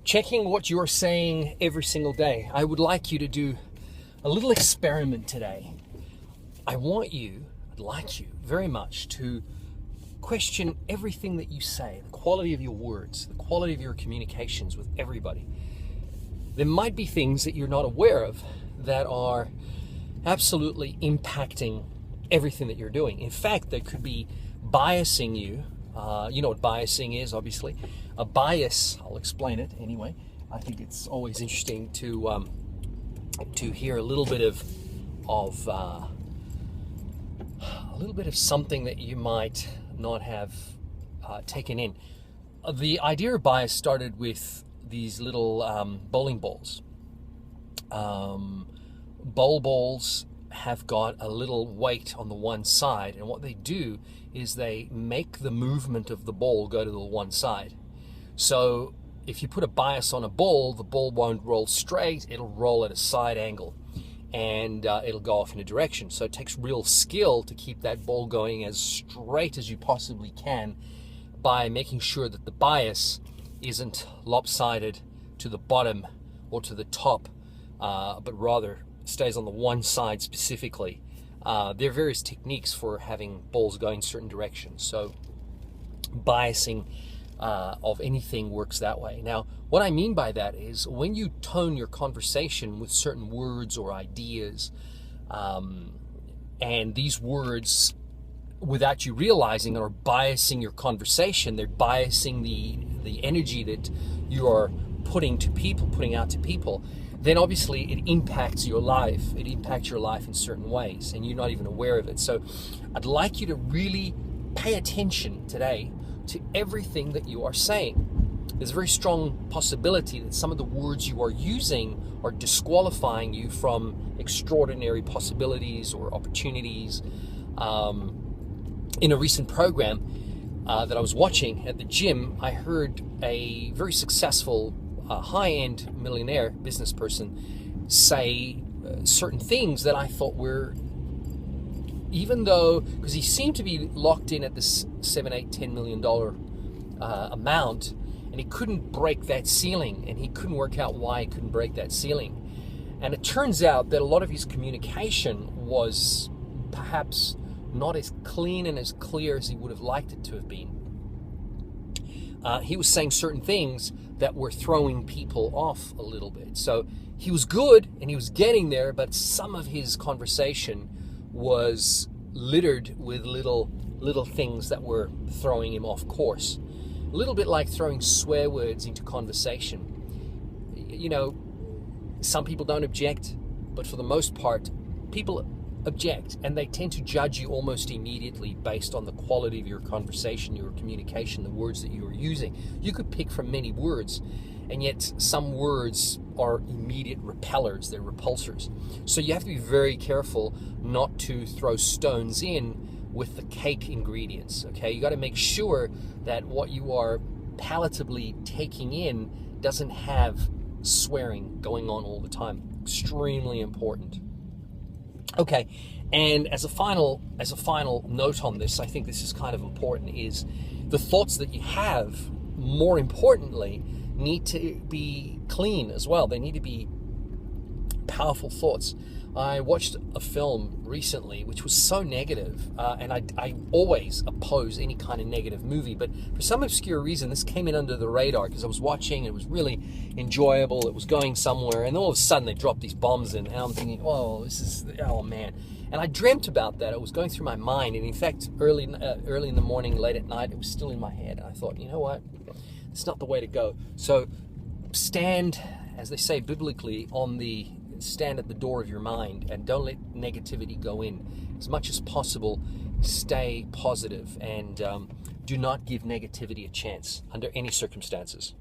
checking what you're saying every single day. I would like you to do a little experiment today. I'd like you very much to question everything that you say, the quality of your words, the quality of your communications with everybody. There might be things that you're not aware of that are absolutely impacting everything that you're doing. In fact, they could be biasing you. You know what biasing is, obviously. A bias, I'll explain it anyway. I think it's always interesting to hear a little bit of something that you might not have taken in. The idea of bias started with these little bowling balls. Bowl balls have got a little weight on the one side, and what they do is they make the movement of the ball go to the one side. So if you put a bias on a ball, the ball won't roll straight, it'll roll at a side angle, and it'll go off in a direction. So it takes real skill to keep that ball going as straight as you possibly can by making sure that the bias isn't lopsided to the bottom or to the top, but rather stays on the one side specifically. There are various techniques for having balls going certain directions. So biasing of anything works that way. Now, what I mean by that is when you tone your conversation with certain words or ideas, and these words, without you realizing, are biasing your conversation, they're biasing the energy that you are putting out to people, then obviously it impacts your life. It impacts your life in certain ways, and you're not even aware of it. So I'd like you to really pay attention today to everything that you are saying. There's a very strong possibility that some of the words you are using are disqualifying you from extraordinary possibilities or opportunities. In a recent program that I was watching at the gym, I heard a very successful high-end millionaire business person say certain things that I thought were, even though, because he seemed to be locked in at this $7, $8, $10 million amount, and he couldn't break that ceiling, and he couldn't work out why he couldn't break that ceiling. And it turns out that a lot of his communication was perhaps not as clean and as clear as he would have liked it to have been. He was saying certain things that were throwing people off a little bit. So he was good and he was getting there, but some of his conversation was littered with little things that were throwing him off course. A little bit like throwing swear words into conversation. You know, some people don't object, but for the most part, people object, and they tend to judge you almost immediately based on the quality of your conversation, your communication, the words that you are using. You could pick from many words, and yet some words are immediate repellers, they're repulsors. So you have to be very careful not to throw stones in with the cake ingredients, okay? You got to make sure that what you are palatably taking in doesn't have swearing going on all the time. Extremely important. Okay, and as a final note on this, I think this is kind of important, is the thoughts that you have, more importantly, need to be clean as well. They need to be powerful thoughts. I watched a film recently which was so negative, and I always oppose any kind of negative movie, but for some obscure reason this came in under the radar because I was watching, it was really enjoyable, it was going somewhere, and all of a sudden they dropped these bombs in, and I'm thinking, oh man. And I dreamt about that. It was going through my mind, and in fact early in the morning, late at night, it was still in my head, and I thought, you know what, it's not the way to go. So stand, as they say biblically, stand at the door of your mind and don't let negativity go in. As much as possible, stay positive and do not give negativity a chance under any circumstances.